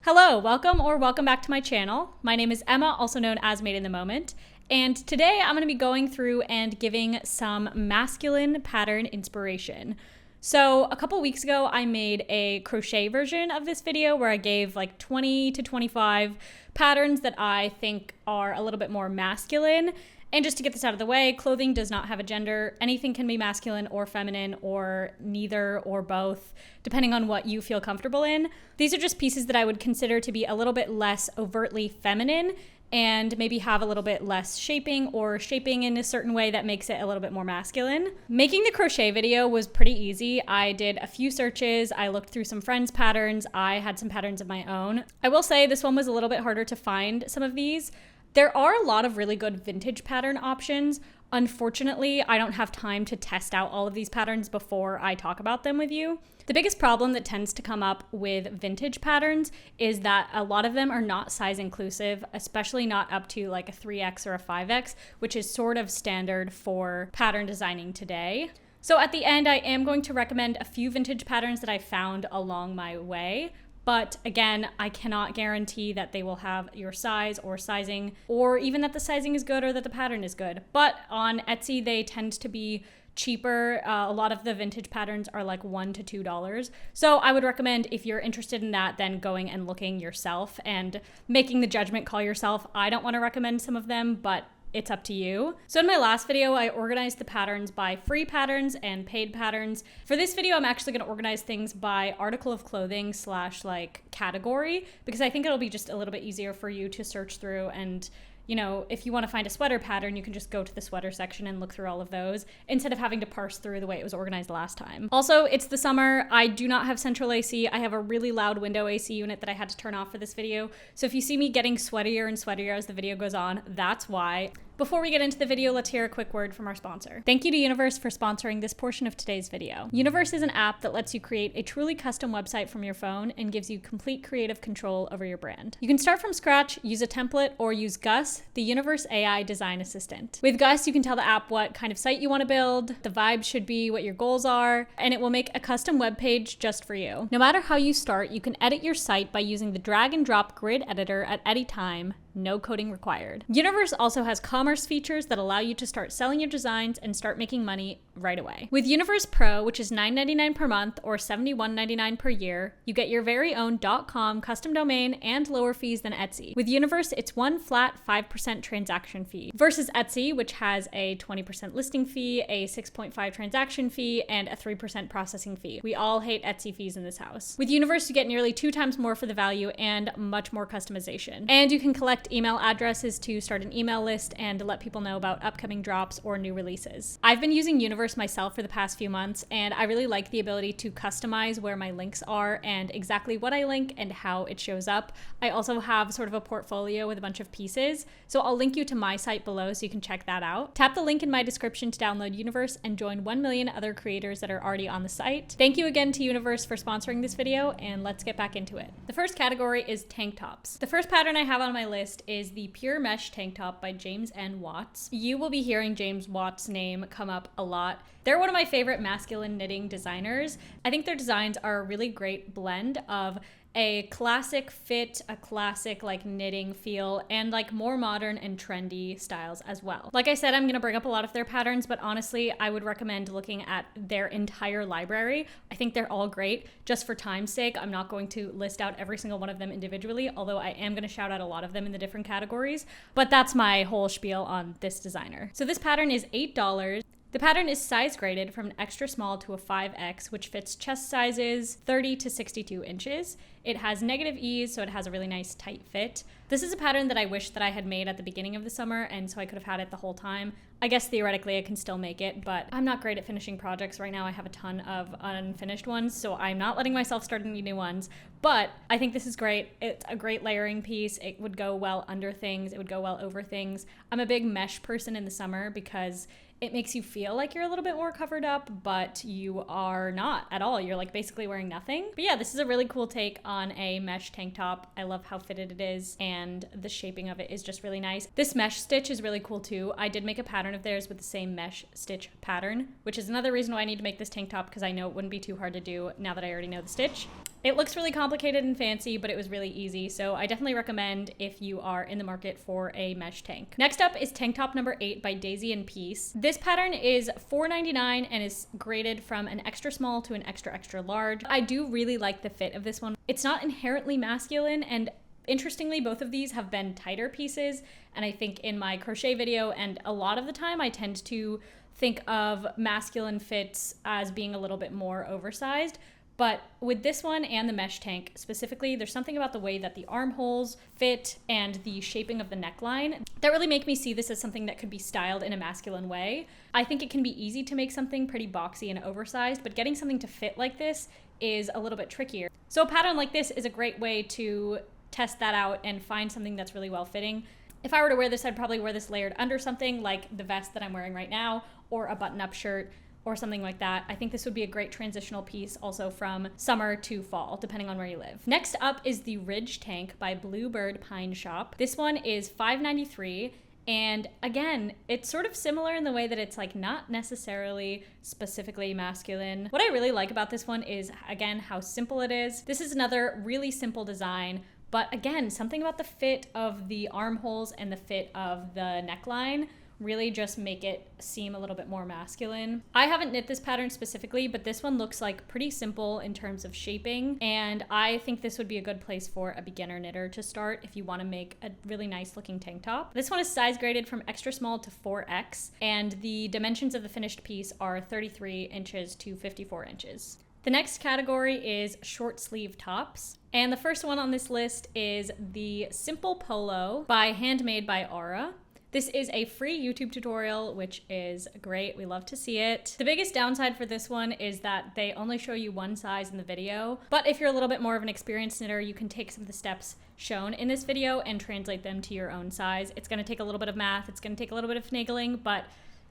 Hello, welcome back to my channel. My name is Emma, also known as Made in the Moment, and today I'm going to be going through and giving some masculine pattern inspiration. So a couple weeks ago, I made a crochet version of this video where I gave like 20 to 25 patterns that I think are a little bit more masculine. And just to get this out of the way, clothing does not have a gender. Anything can be masculine or feminine or neither or both, depending on what you feel comfortable in. These are just pieces that I would consider to be a little bit less overtly feminine and maybe have a little bit less shaping or shaping in a certain way that makes it a little bit more masculine. Making the crochet video was pretty easy. I did a few searches. I looked through some friends' patterns. I had some patterns of my own. I will say this one was a little bit harder to find some of these. There are a lot of really good vintage pattern options. Unfortunately, I don't have time to test out all of these patterns before I talk about them with you. The biggest problem that tends to come up with vintage patterns is that a lot of them are not size inclusive, especially not up to like a 3X or a 5X, which is sort of standard for pattern designing today. So at the end, I am going to recommend a few vintage patterns that I found along my way. But again, I cannot guarantee that they will have your size or sizing, or even that the sizing is good or that the pattern is good. But on Etsy, they tend to be cheaper. A lot of the vintage patterns are like $1 to $2. So I would recommend, if you're interested in that, then going and looking yourself and making the judgment call yourself. I don't want to recommend some of them, but it's up to you. So in my last video, I organized the patterns by free patterns and paid patterns. For this video, I'm actually going to organize things by article of clothing / like category, because I think it'll be just a little bit easier for you to search through. And you know, if you want to find a sweater pattern, you can just go to the sweater section and look through all of those instead of having to parse through the way it was organized last time. Also, it's the summer. I do not have central AC. I have a really loud window AC unit that I had to turn off for this video. So if you see me getting sweatier and sweatier as the video goes on, that's why. Before we get into the video, let's hear a quick word from our sponsor. Thank you to Universe for sponsoring this portion of today's video. Universe is an app that lets you create a truly custom website from your phone and gives you complete creative control over your brand. You can start from scratch, use a template, or use Gus, the Universe AI design assistant. With Gus, you can tell the app what kind of site you want to build, the vibe should be, what your goals are, and it will make a custom web page just for you. No matter how you start, you can edit your site by using the drag and drop grid editor at any time. No coding required. Universe also has commerce features that allow you to start selling your designs and start making money right away. With Universe Pro, which is $9.99 per month or $71.99 per year, you get your very own .com custom domain and lower fees than Etsy. With Universe, it's one flat 5% transaction fee versus Etsy, which has a 20% listing fee, a 6.5% transaction fee, and a 3% processing fee. We all hate Etsy fees in this house. With Universe, you get nearly 2 times more for the value and much more customization. And you can collect email addresses to start an email list and to let people know about upcoming drops or new releases. I've been using Universe myself for the past few months, and I really like the ability to customize where my links are and exactly what I link and how it shows up. I also have sort of a portfolio with a bunch of pieces, so I'll link you to my site below so you can check that out. Tap the link in my description to download Universe and join 1 million other creators that are already on the site. Thank you again to Universe for sponsoring this video, and let's get back into it. The first category is tank tops. The first pattern I have on my list is the Pure Mesh Tank Top by James N. Watts. You will be hearing James Watts' name come up a lot. They're one of my favorite masculine knitting designers. I think their designs are a really great blend of a classic fit, a classic like knitting feel, and like more modern and trendy styles as well. Like I said, I'm gonna bring up a lot of their patterns, but honestly, I would recommend looking at their entire library. I think they're all great. Just for time's sake, I'm not going to list out every single one of them individually, although I am gonna shout out a lot of them in the different categories, but that's my whole spiel on this designer. So this pattern is $8. The pattern is size graded from an extra small to a 5X, which fits chest sizes 30 to 62 inches. It has negative ease, so it has a really nice tight fit. This is a pattern that I wish that I had made at the beginning of the summer, and so I could have had it the whole time. I guess theoretically I can still make it, but I'm not great at finishing projects right now. I have a ton of unfinished ones, so I'm not letting myself start any new ones. But I think this is great. It's a great layering piece. It would go well under things. It would go well over things. I'm a big mesh person in the summer because it makes you feel like you're a little bit more covered up, but you are not at all. You're like basically wearing nothing. But yeah, this is a really cool take on a mesh tank top. I love how fitted it is, and the shaping of it is just really nice. This mesh stitch is really cool too. I did make a pattern of theirs with the same mesh stitch pattern, which is another reason why I need to make this tank top, because I know it wouldn't be too hard to do now that I already know the stitch. It looks really complicated and fancy, but it was really easy. So I definitely recommend if you are in the market for a mesh tank. Next up is tank top number 8 by Daisy and Peace. This pattern is $4.99 and is graded from an extra small to an extra extra large. I do really like the fit of this one. It's not inherently masculine, and interestingly, both of these have been tighter pieces. And I think in my crochet video, and a lot of the time, I tend to think of masculine fits as being a little bit more oversized. But with this one and the mesh tank specifically, there's something about the way that the armholes fit and the shaping of the neckline that really make me see this as something that could be styled in a masculine way. I think it can be easy to make something pretty boxy and oversized, but getting something to fit like this is a little bit trickier. So a pattern like this is a great way to test that out and find something that's really well fitting. If I were to wear this, I'd probably wear this layered under something like the vest that I'm wearing right now, or a button-up shirt, or something like that. I think this would be a great transitional piece also from summer to fall, depending on where you live. Next up is the Ridge Tank by Bluebird Pine Shop. This one is $5.93. And again, it's sort of similar in the way that it's like not necessarily specifically masculine. What I really like about this one is, again, how simple it is. This is another really simple design, but again, something about the fit of the armholes and the fit of the neckline really just make it seem a little bit more masculine. I haven't knit this pattern specifically, but this one looks like pretty simple in terms of shaping, and I think this would be a good place for a beginner knitter to start if you want to make a really nice looking tank top. This one is size graded from extra small to 4X, and the dimensions of the finished piece are 33 inches to 54 inches. The next category is short sleeve tops. And the first one on this list is the Simple Polo by Handmade by Aura. This is a free YouTube tutorial, which is great. We love to see it. The biggest downside for this one is that they only show you one size in the video. But if you're a little bit more of an experienced knitter, you can take some of the steps shown in this video and translate them to your own size. It's gonna take a little bit of math. It's gonna take a little bit of finagling, but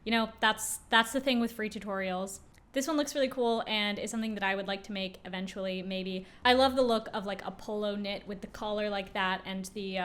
you know, that's the thing with free tutorials. This one looks really cool and is something that I would like to make eventually, maybe. I love the look of like a polo knit with the collar like that and the,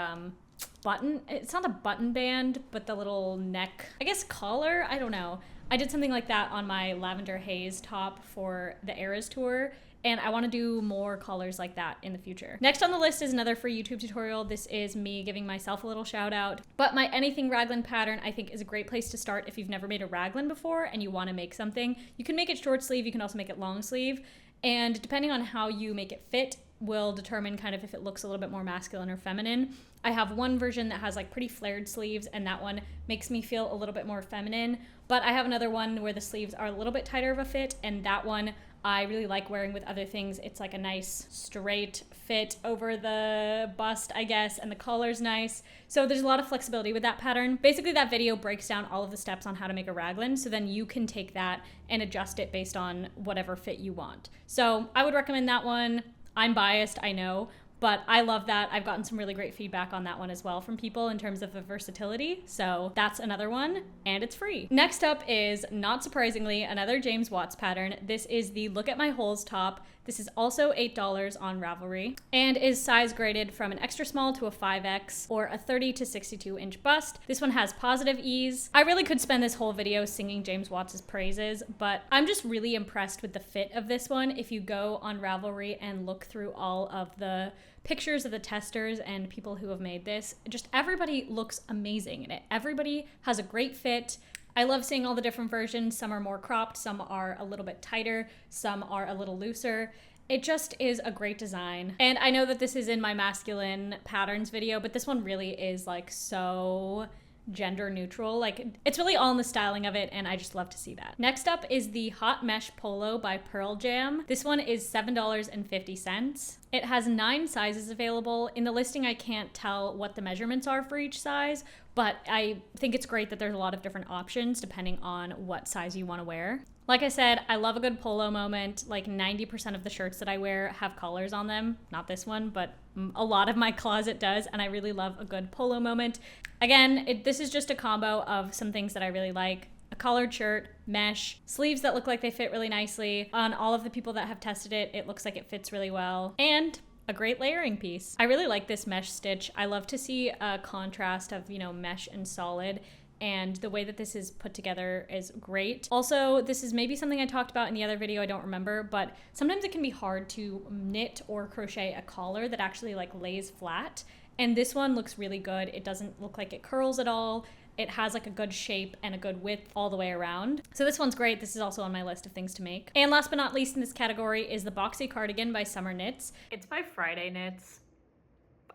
button. It's not a button band, but the little neck, I guess collar, I don't know. I did something like that on my Lavender Haze top for the Eras tour, and I want to do more collars like that in the future. Next on the list is another free YouTube tutorial. This is me giving myself a little shout out, but my Anything Raglan pattern I think is a great place to start if you've never made a raglan before and you want to make something. You can make it short sleeve, you can also make it long sleeve, and depending on how you make it fit will determine kind of if it looks a little bit more masculine or feminine. I have one version that has like pretty flared sleeves, and that one makes me feel a little bit more feminine, but I have another one where the sleeves are a little bit tighter of a fit, and that one I really like wearing with other things. It's like a nice straight fit over the bust, I guess, and the collar's nice. So there's a lot of flexibility with that pattern. Basically, that video breaks down all of the steps on how to make a raglan, so then you can take that and adjust it based on whatever fit you want. So I would recommend that one. I'm biased, I know, but I love that. I've gotten some really great feedback on that one as well from people in terms of the versatility. So that's another one, and it's free. Next up is, not surprisingly, another James Watts pattern. This is the Look at My Holes top. This is also $8 on Ravelry and is size graded from an extra small to a 5X or a 30 to 62 inch bust. This one has positive ease. I really could spend this whole video singing James Watts' praises, but I'm just really impressed with the fit of this one. If you go on Ravelry and look through all of the pictures of the testers and people who have made this, just everybody looks amazing in it. Everybody has a great fit. I love seeing all the different versions. Some are more cropped, some are a little bit tighter, some are a little looser. It just is a great design. And I know that this is in my masculine patterns video, but this one really is like so gender neutral. Like, it's really all in the styling of it, and I just love to see that. Next up is the Hot Mesh Polo by PurlJam. This one is $7.50. It has 9 sizes available. In the listing, I can't tell what the measurements are for each size, but I think it's great that there's a lot of different options depending on what size you want to wear. Like I said, I love a good polo moment. Like 90% of the shirts that I wear have collars on them. Not this one, but a lot of my closet does, and I really love a good polo moment. Again, this is just a combo of some things that I really like. A collared shirt, mesh, sleeves that look like they fit really nicely. On all of the people that have tested it, it looks like it fits really well. And a great layering piece. I really like this mesh stitch. I love to see a contrast of, you know, mesh and solid. and the way that this is put together is great. Also, this is maybe something I talked about in the other video, I don't remember, but sometimes it can be hard to knit or crochet a collar that actually like lays flat. And this one looks really good. It doesn't look like it curls at all. It has like a good shape and a good width all the way around. So this one's great. This is also on my list of things to make. And last but not least in this category is the Boxy Cardigan by Summer Knits. It's by Friday Knits.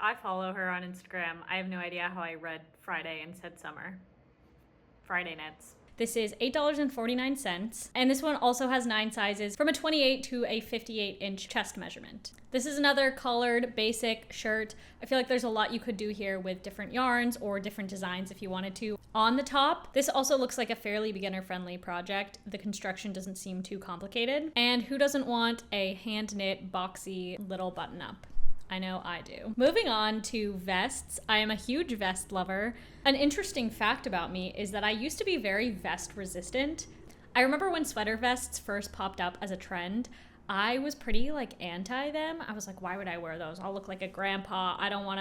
I follow her on Instagram. I have no idea how I read Friday and said summer. Friday Knits. This is $8.49, and this one also has 9 sizes from a 28 to a 58-inch chest measurement. This is another collared basic shirt. I feel like there's a lot you could do here with different yarns or different designs if you wanted to. On the top, this also looks like a fairly beginner-friendly project. The construction doesn't seem too complicated. And who doesn't want a hand-knit, boxy little button-up? I know I do. Moving on to vests. I am a huge vest lover. An interesting fact about me is that I used to be very vest resistant. I remember when sweater vests first popped up as a trend, I was pretty like anti them. I was like, why would I wear those? I'll look like a grandpa. I don't want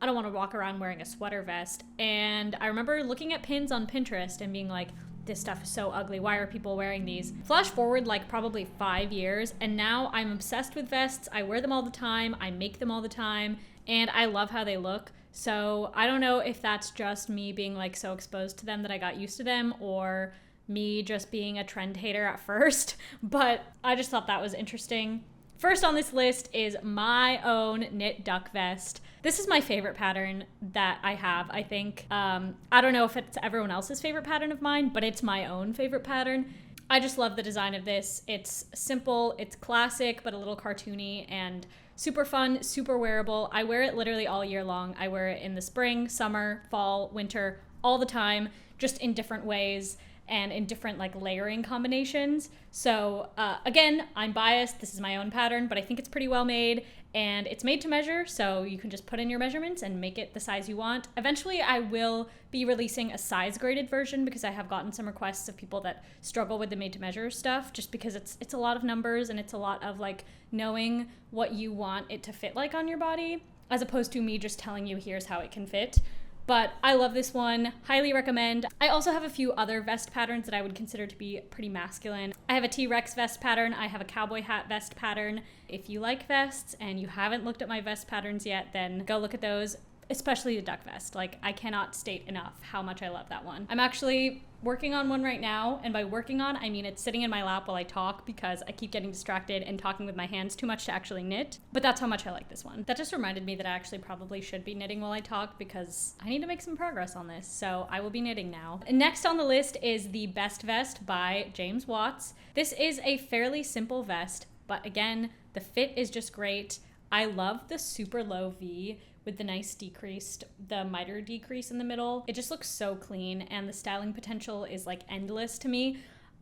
to walk around wearing a sweater vest. And I remember looking at pins on Pinterest and being like, this stuff is so ugly. Why are people wearing these? Flash forward like probably 5 years, and now I'm obsessed with vests. I wear them all the time. I make them all the time, and I love how they look. So I don't know if that's just me being like so exposed to them that I got used to them, or me just being a trend hater at first, but I just thought that was interesting. First on this list is my own knit duck vest. This is my favorite pattern that I have, I think. I don't know if it's everyone else's favorite pattern of mine, but it's my own favorite pattern. I just love the design of this. It's simple, it's classic, but a little cartoony and super fun, super wearable. I wear it literally all year long. I wear it in the spring, summer, fall, winter, all the time, just in different ways and in different like layering combinations. So again, I'm biased. This is my own pattern, but I think it's pretty well made, and it's made to measure, so you can just put in your measurements and make it the size you want. Eventually, I will be releasing a size graded version because I have gotten some requests of people that struggle with the made to measure stuff, just because it's a lot of numbers and it's a lot of like knowing what you want it to fit like on your body, as opposed to me just telling you here's how it can fit. But I love this one, highly recommend. I also have a few other vest patterns that I would consider to be pretty masculine. I have a T-Rex vest pattern, I have a cowboy hat vest pattern. If you like vests and you haven't looked at my vest patterns yet, then go look at those, especially the duck vest. Like, I cannot state enough how much I love that one. I'm actually working on one right now, and by working on, I mean it's sitting in my lap while I talk because I keep getting distracted and talking with my hands too much to actually knit, but that's how much I like this one. That just reminded me that I actually probably should be knitting while I talk because I need to make some progress on this, so I will be knitting now. Next on the list is the Best Vest by James Watts. This is a fairly simple vest, but again, the fit is just great. I love the super low V with the nice the miter decrease in the middle. It just looks so clean, and the styling potential is like endless to me.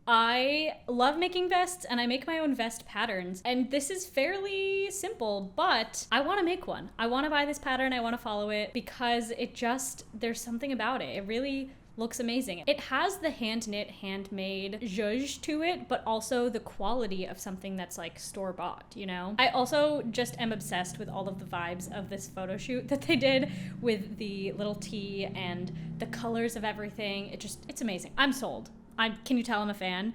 I love making vests, and I make my own vest patterns, and this is fairly simple, but I want to make one. I want to buy this pattern, I want to follow it, because there's something about it. It really looks amazing. It has the hand knit, handmade zhuzh to it, but also the quality of something that's like store-bought, you know? I also just am obsessed with all of the vibes of this photo shoot that they did with the little tea and the colors of everything. It's amazing. I'm sold. Can you tell I'm a fan?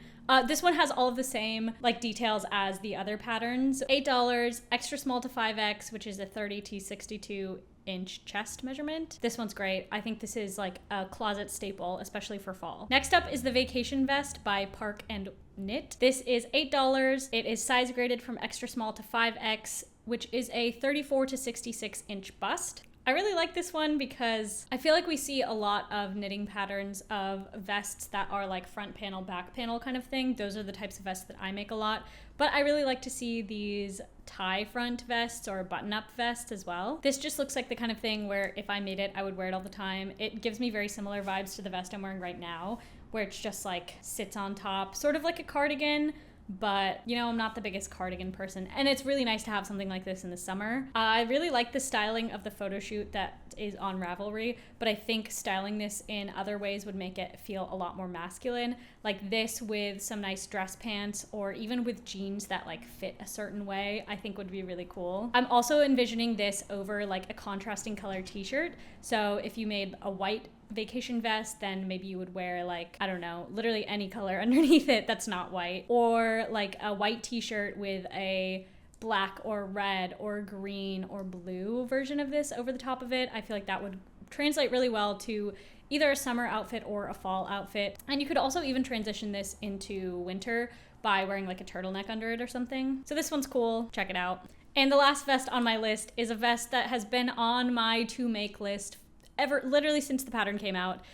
This one has all of the same like details as the other patterns. $8, extra small to 5X, which is a 30 to 62-inch chest measurement. This one's great. I think this is like a closet staple, especially for fall. Next up is the Vacation Vest by Park and Knit. This is $8. It is size graded from extra small to 5X, which is a 34 to 66-inch bust. I really like this one because I feel like we see a lot of knitting patterns of vests that are like front panel, back panel kind of thing. Those are the types of vests that I make a lot, but I really like to see these tie front vests or button-up vests as well. This just looks like the kind of thing where if I made it, I would wear it all the time. It gives me very similar vibes to the vest I'm wearing right now, where it's just like sits on top, sort of like a cardigan, but you know, I'm not the biggest cardigan person, and it's really nice to have something like this in the summer. I really like the styling of the photo shoot that is on Ravelry, but I think styling this in other ways would make it feel a lot more masculine, like this with some nice dress pants, or even with jeans that like fit a certain way, I think would be really cool. I'm also envisioning this over like a contrasting color t-shirt, so if you made a white vacation vest, then maybe you would wear like, I don't know, literally any color underneath it that's not white, or like a white t-shirt with a black or red or green or blue version of this over the top of it. I feel like that would translate really well to either a summer outfit or a fall outfit. And you could also even transition this into winter by wearing like a turtleneck under it or something. So this one's cool, check it out. And the last vest on my list is a vest that has been on my to make list literally since the pattern came out.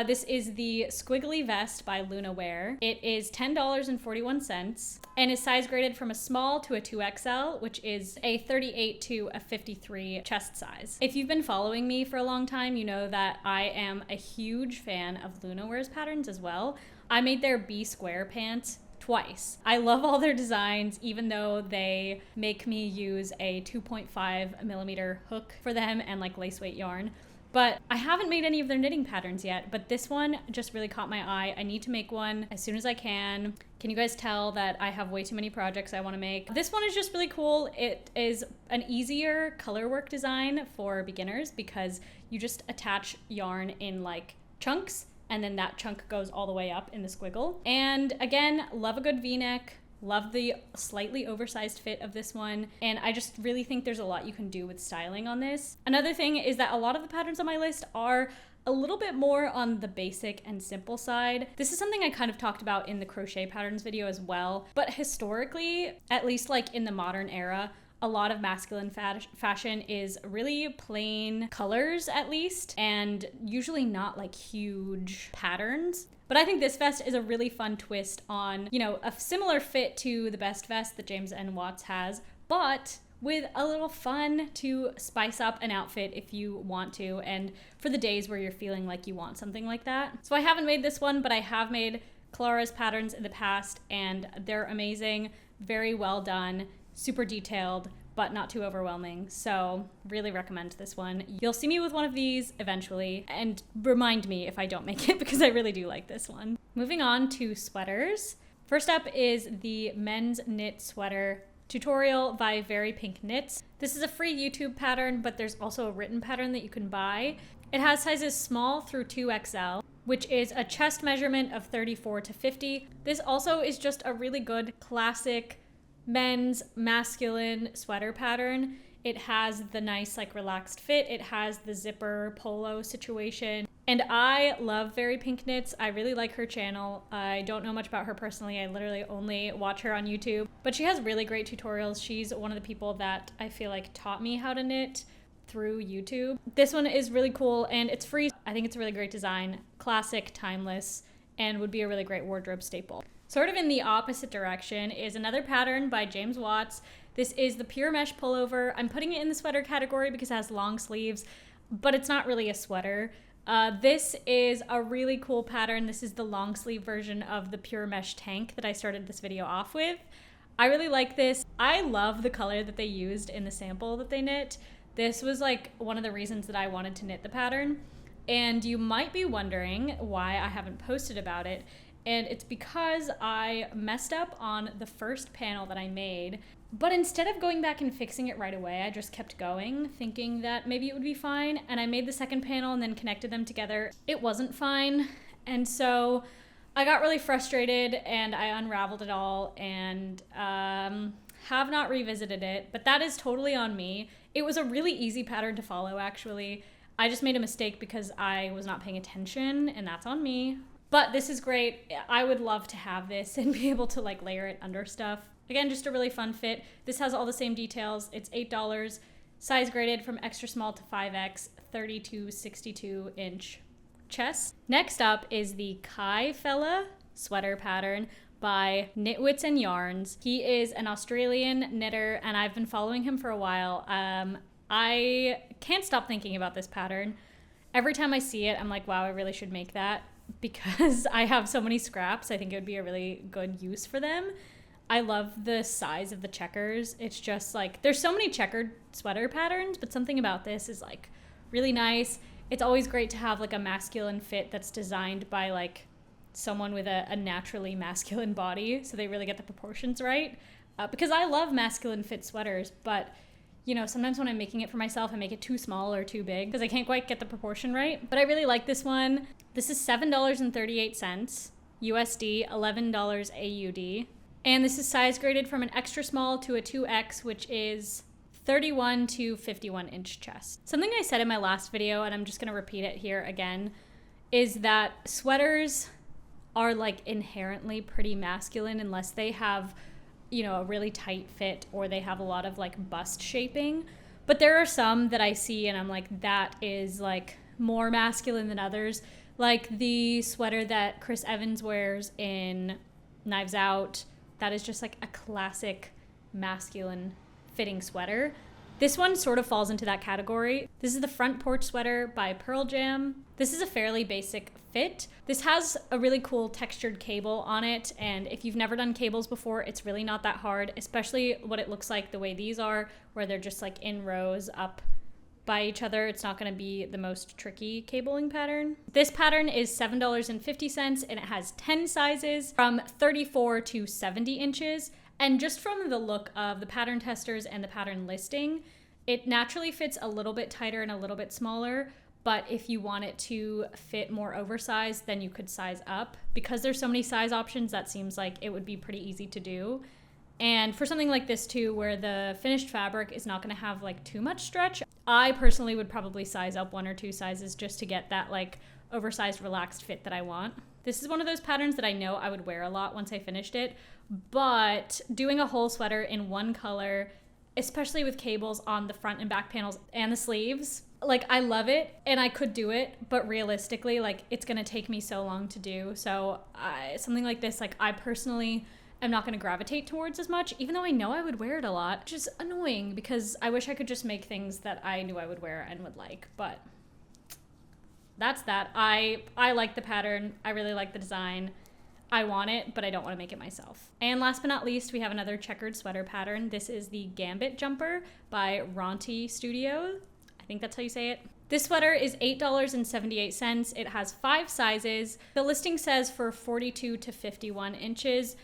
This is the Squiggly vest by Lunawear. It is $10.41 and is size graded from a small to a 2XL, which is a 38 to a 53 chest size. If you've been following me for a long time, you know that I am a huge fan of Lunawear's patterns as well. I made their B square pants twice. I love all their designs, even though they make me use a 2.5 millimeter hook for them and like lace weight yarn. But I haven't made any of their knitting patterns yet, but this one just really caught my eye. I need to make one as soon as I can. Can you guys tell that I have way too many projects I want to make? This one is just really cool. It is an easier color work design for beginners because you just attach yarn in like chunks, and then that chunk goes all the way up in the squiggle. And again, love a good V-neck. Love the slightly oversized fit of this one, and I just really think there's a lot you can do with styling on this. Another thing is that a lot of the patterns on my list are a little bit more on the basic and simple side. This is something I kind of talked about in the crochet patterns video as well, but historically, at least like in the modern era, a lot of masculine fashion is really plain colors at least, and usually not like huge patterns. But I think this vest is a really fun twist on, you know, a similar fit to the best vest that James N. Watts has, but with a little fun to spice up an outfit if you want to, and for the days where you're feeling like you want something like that. So I haven't made this one, but I have made Clara's patterns in the past, and they're amazing, very well done, super detailed, but not too overwhelming. So really recommend this one. You'll see me with one of these eventually, and remind me if I don't make it because I really do like this one. Moving on to sweaters. First up is the men's knit sweater tutorial by Very Pink Knits. This is a free YouTube pattern, but there's also a written pattern that you can buy. It has sizes small through 2XL, which is a chest measurement of 34 to 50. This also is just a really good classic men's masculine sweater pattern. It has the nice like relaxed fit. It has the zipper polo situation. And I love Very Pink Knits. I really like her channel. I don't know much about her personally. I literally only watch her on YouTube, but she has really great tutorials. She's one of the people that I feel like taught me how to knit through YouTube. This one is really cool and it's free. I think it's a really great design, classic, timeless, and would be a really great wardrobe staple. Sort of in the opposite direction is another pattern by James Watts. This is the pure mesh pullover. I'm putting it in the sweater category because it has long sleeves, but it's not really a sweater. This is a really cool pattern. This is the long sleeve version of the pure mesh tank that I started this video off with. I really like this. I love the color that they used in the sample that they knit. This was like one of the reasons that I wanted to knit the pattern. And you might be wondering why I haven't posted about it. And it's because I messed up on the first panel that I made, but instead of going back and fixing it right away, I just kept going, thinking that maybe it would be fine, and I made the second panel and then connected them together. It wasn't fine, and so I got really frustrated, and I unraveled it all, and have not revisited it, but that is totally on me. It was a really easy pattern to follow, actually. I just made a mistake because I was not paying attention, and that's on me. But this is great. I would love to have this and be able to like layer it under stuff. Again, just a really fun fit. This has all the same details. It's $8, size graded from extra small to 5X, 30 to 62 inch chest. Next up is the Kai Fella sweater pattern by Knitwits and Yarns. He is an Australian knitter and I've been following him for a while. I can't stop thinking about this pattern. Every time I see it, I'm like, wow, I really should make that. Because I have so many scraps, I think it would be a really good use for them. I love the size of the checkers. It's just like, there's so many checkered sweater patterns, but something about this is like really nice. It's always great to have like a masculine fit that's designed by like someone with a naturally masculine body, so they really get the proportions right. Because I love masculine fit sweaters, but You know, sometimes when I'm making it for myself, I make it too small or too big because I can't quite get the proportion right. But I really like this one. This is $7.38 USD, $11 AUD. And this is size graded from an extra small to a 2X, which is 31 to 51 inch chest. Something I said in my last video, and I'm just gonna repeat it here again, is that sweaters are like inherently pretty masculine unless they have, you know, a really tight fit or they have a lot of like bust shaping. But there are some that I see and I'm like, that is like more masculine than others. Like the sweater that Chris Evans wears in Knives Out, that is just like a classic masculine fitting sweater. This one sort of falls into that category. This is the front porch sweater by PurlJam. This is a fairly basic fit. This has a really cool textured cable on it, and if you've never done cables before, it's really not that hard, especially what it looks like the way these are, where they're just like in rows up by each other. It's not gonna be the most tricky cabling pattern. This pattern is $7.50 and it has 10 sizes from 34 to 70 inches. And just from the look of the pattern testers and the pattern listing, it naturally fits a little bit tighter and a little bit smaller. But if you want it to fit more oversized, then you could size up. Because there's so many size options, that seems like it would be pretty easy to do. And for something like this too, where the finished fabric is not gonna have like too much stretch, I personally would probably size up 1 or 2 sizes just to get that like oversized relaxed fit that I want. This is one of those patterns that I know I would wear a lot once I finished it, but doing a whole sweater in one color, especially with cables on the front and back panels and the sleeves, like I love it and I could do it, but realistically, like it's gonna take me so long to do. So something like this, like I personally am not gonna gravitate towards as much, even though I know I would wear it a lot, which is annoying because I wish I could just make things that I knew I would wear and would like, but that's that. I like the pattern. I really like the design. I want it, but I don't want to make it myself. And last but not least, we have another checkered sweater pattern. This is the Gambit jumper by RantiStudio. I think that's how you say it. This sweater is $8.78. It has 5 sizes. The listing says for 42 to 51 inches.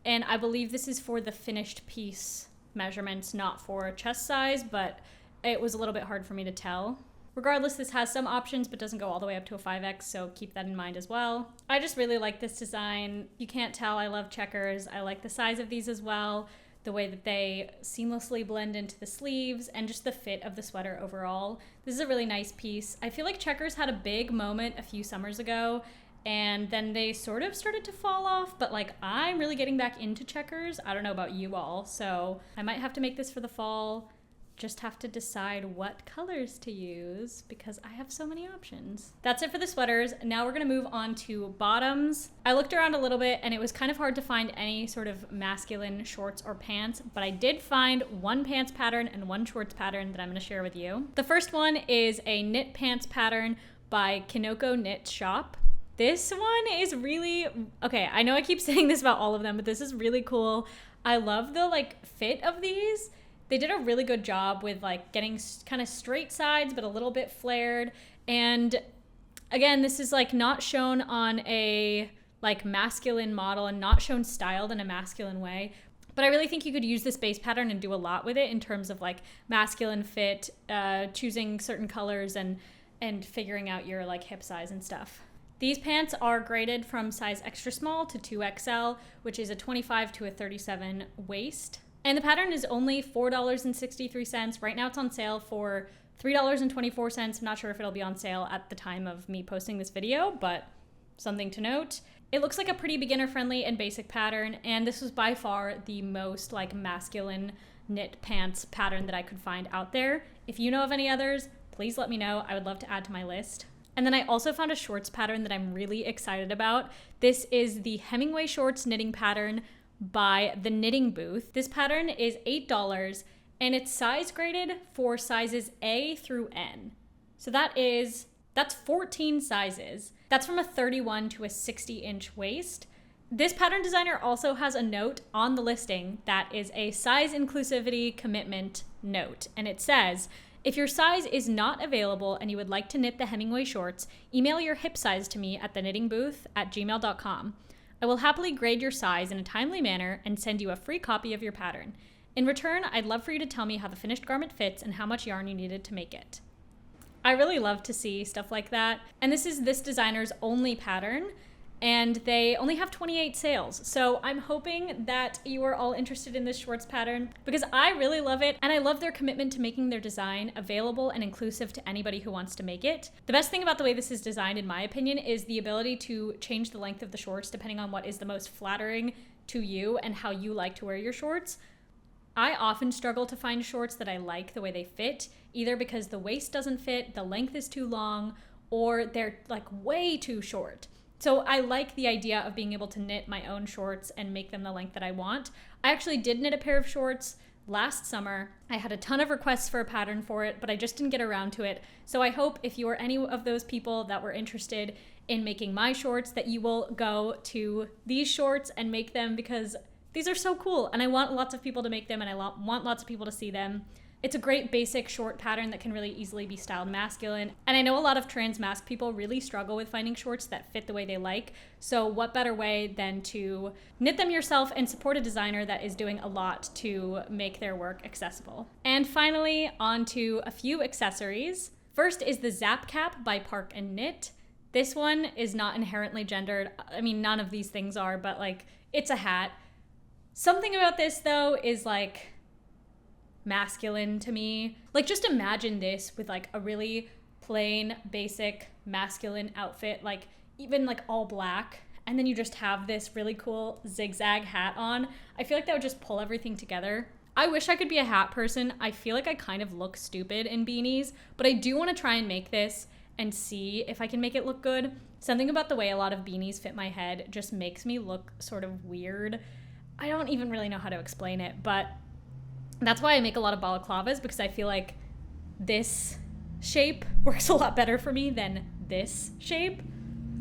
And I believe this is for the finished piece measurements, not for chest size, but it was a little bit hard for me to tell. Regardless, this has some options, but doesn't go all the way up to a 5X, so keep that in mind as well. I just really like this design. You can't tell I love checkers. I like the size of these as well, the way that they seamlessly blend into the sleeves, and just the fit of the sweater overall. This is a really nice piece. I feel like checkers had a big moment a few summers ago, and then they sort of started to fall off, but like I'm really getting back into checkers. I don't know about you all, so I might have to make this for the fall. Just have to decide what colors to use because I have so many options. That's it for the sweaters. Now we're gonna move on to bottoms. I looked around a little bit and it was kind of hard to find any sort of masculine shorts or pants, but I did find one pants pattern and one shorts pattern that I'm gonna share with you. The first one is a knit pants pattern by Kinoko Knit Shop. This one is really, okay, I know I keep saying this about all of them, but this is really cool. I love the like fit of these. They did a really good job with like getting kind of straight sides, but a little bit flared. And again, this is like not shown on a like masculine model and not shown styled in a masculine way. But I really think you could use this base pattern and do a lot with it in terms of like masculine fit, choosing certain colors and figuring out your like hip size and stuff. These pants are graded from size extra small to 2XL, which is a 25 to a 37 waist. And the pattern is only $4.63. Right now it's on sale for $3.24. I'm not sure if it'll be on sale at the time of me posting this video, but something to note. It looks like a pretty beginner friendly and basic pattern, and this was by far the most like masculine knit pants pattern that I could find out there. If you know of any others, please let me know. I would love to add to my list. And then I also found a shorts pattern that I'm really excited about. This is the Hemingway Shorts knitting pattern by The Knitting Booth. This pattern is $8 and it's size graded for sizes A through N. So that's 14 sizes. That's from a 31 to a 60 inch waist. This pattern designer also has a note on the listing that is a size inclusivity commitment note. And it says, if your size is not available and you would like to knit the Hemingway shorts, email your hip size to me at thenittingbooth@gmail.com. I will happily grade your size in a timely manner and send you a free copy of your pattern. In return, I'd love for you to tell me how the finished garment fits and how much yarn you needed to make it. I really love to see stuff like that. And this is this designer's only pattern, and they only have 28 sales. So I'm hoping that you are all interested in this shorts pattern because I really love it, and I love their commitment to making their design available and inclusive to anybody who wants to make it. The best thing about the way this is designed, in my opinion, is the ability to change the length of the shorts depending on what is the most flattering to you and how you like to wear your shorts. I often struggle to find shorts that I like the way they fit, either because the waist doesn't fit, the length is too long, or they're like way too short. So I like the idea of being able to knit my own shorts and make them the length that I want. I actually did knit a pair of shorts last summer. I had a ton of requests for a pattern for it, but I just didn't get around to it. So I hope if you are any of those people that were interested in making my shorts, that you will go to these shorts and make them, because these are so cool and I want lots of people to make them, and I want lots of people to see them. It's a great basic short pattern that can really easily be styled masculine. And I know a lot of trans masc people really struggle with finding shorts that fit the way they like. So what better way than to knit them yourself and support a designer that is doing a lot to make their work accessible. And finally, on to a few accessories. First is the Zap Cap by Park and Knit. This one is not inherently gendered. I mean, none of these things are, but like, it's a hat. Something about this though is like masculine to me. Like, just imagine this with like a really plain, basic, masculine outfit, like even like all black, and then you just have this really cool zigzag hat on. I feel like that would just pull everything together. I wish I could be a hat person. I feel like I kind of look stupid in beanies, but I do want to try and make this and see if I can make it look good. Something about the way a lot of beanies fit my head just makes me look sort of weird. I don't even really know how to explain it, but that's why I make a lot of balaclavas, because I feel like this shape works a lot better for me than this shape.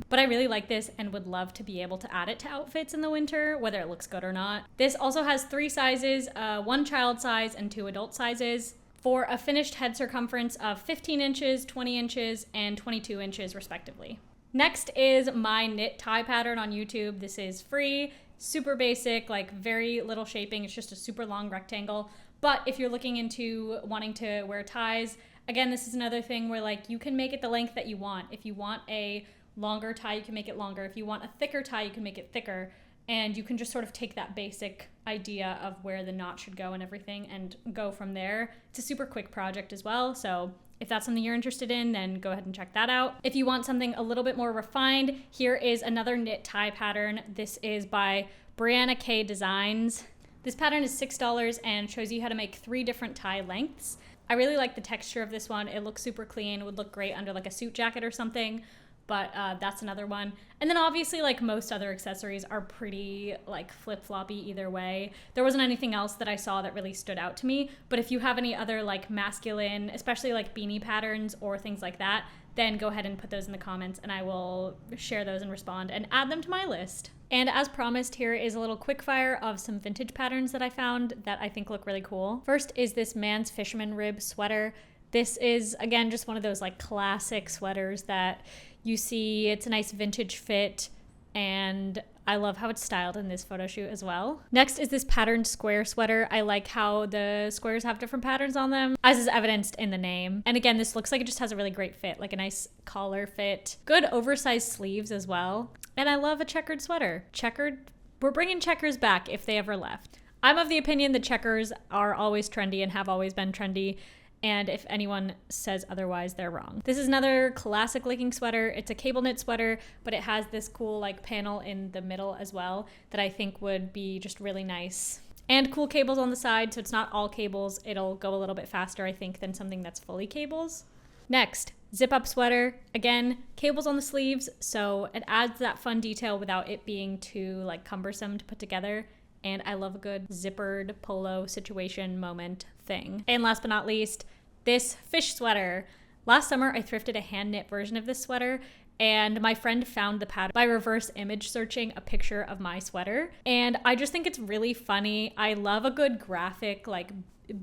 But I really like this and would love to be able to add it to outfits in the winter, whether it looks good or not. This also has 3 sizes, 1 child size and 2 adult sizes, for a finished head circumference of 15 inches, 20 inches, and 22 inches respectively. Next is my knit tie pattern on YouTube. This is free, super basic, like very little shaping. It's just a super long rectangle. But if you're looking into wanting to wear ties, again, this is another thing where like you can make it the length that you want. If you want a longer tie, you can make it longer. If you want a thicker tie, you can make it thicker. And you can just sort of take that basic idea of where the knot should go and everything and go from there. It's a super quick project as well. So if that's something you're interested in, then go ahead and check that out. If you want something a little bit more refined, here is another knit tie pattern. This is by Brianna K Designs. This pattern is $6 and shows you how to make 3 different tie lengths. I really like the texture of this one. It looks super clean, would look great under like a suit jacket or something, but that's another one. And then obviously, like most other accessories are pretty like flip-floppy either way. There wasn't anything else that I saw that really stood out to me, but if you have any other like masculine, especially like beanie patterns or things like that, then go ahead and put those in the comments and I will share those and respond and add them to my list. And as promised, here is a little quick fire of some vintage patterns that I found that I think look really cool. First is this man's fisherman rib sweater. This is, again, just one of those like classic sweaters that you see. It's a nice vintage fit, and I love how it's styled in this photo shoot as well. Next is this patterned square sweater. I like how the squares have different patterns on them, as is evidenced in the name. And again, this looks like it just has a really great fit, like a nice collar fit. Good oversized sleeves as well. And I love a checkered sweater. Checkered, we're bringing checkers back if they ever left. I'm of the opinion that checkers are always trendy and have always been trendy. And if anyone says otherwise, they're wrong. This is another classic looking sweater. It's a cable knit sweater, but it has this cool like panel in the middle as well that I think would be just really nice. And cool cables on the side, so it's not all cables. It'll go a little bit faster, I think, than something that's fully cables. Next, zip up sweater. Again, cables on the sleeves, so it adds that fun detail without it being too like cumbersome to put together. And I love a good zippered polo situation moment thing. And last but not least, this fish sweater. Last summer, I thrifted a hand knit version of this sweater, and my friend found the pattern by reverse image searching a picture of my sweater. And I just think it's really funny. I love a good graphic, like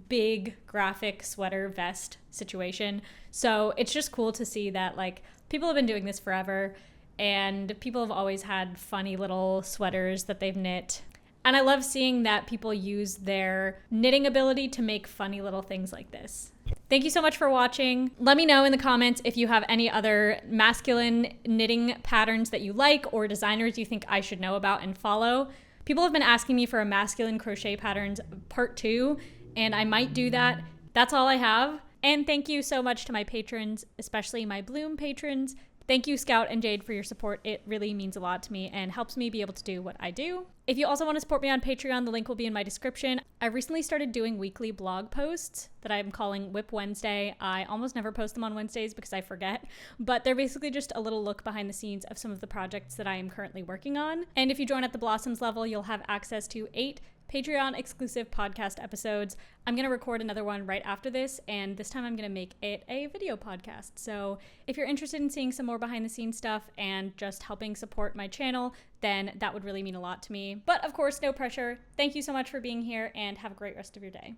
big graphic sweater vest situation. So it's just cool to see that like people have been doing this forever, and people have always had funny little sweaters that they've knit. And I love seeing that people use their knitting ability to make funny little things like this. Thank you so much for watching. Let me know in the comments if you have any other masculine knitting patterns that you like or designers you think I should know about and follow. People have been asking me for a masculine crochet patterns part 2, and I might do that. That's all I have. And thank you so much to my patrons, especially my Bloom patrons. Thank you, Scout and Jade, for your support. It really means a lot to me and helps me be able to do what I do. If you also want to support me on Patreon, the link will be in my description. I recently started doing weekly blog posts that I'm calling Whip Wednesday. I almost never post them on Wednesdays because I forget, but they're basically just a little look behind the scenes of some of the projects that I am currently working on. And if you join at the Blossoms level, you'll have access to 8 Patreon exclusive podcast episodes. I'm going to record another one right after this, and this time I'm going to make it a video podcast. So if you're interested in seeing some more behind the scenes stuff and just helping support my channel, then that would really mean a lot to me. But of course, no pressure. Thank you so much for being here, and have a great rest of your day.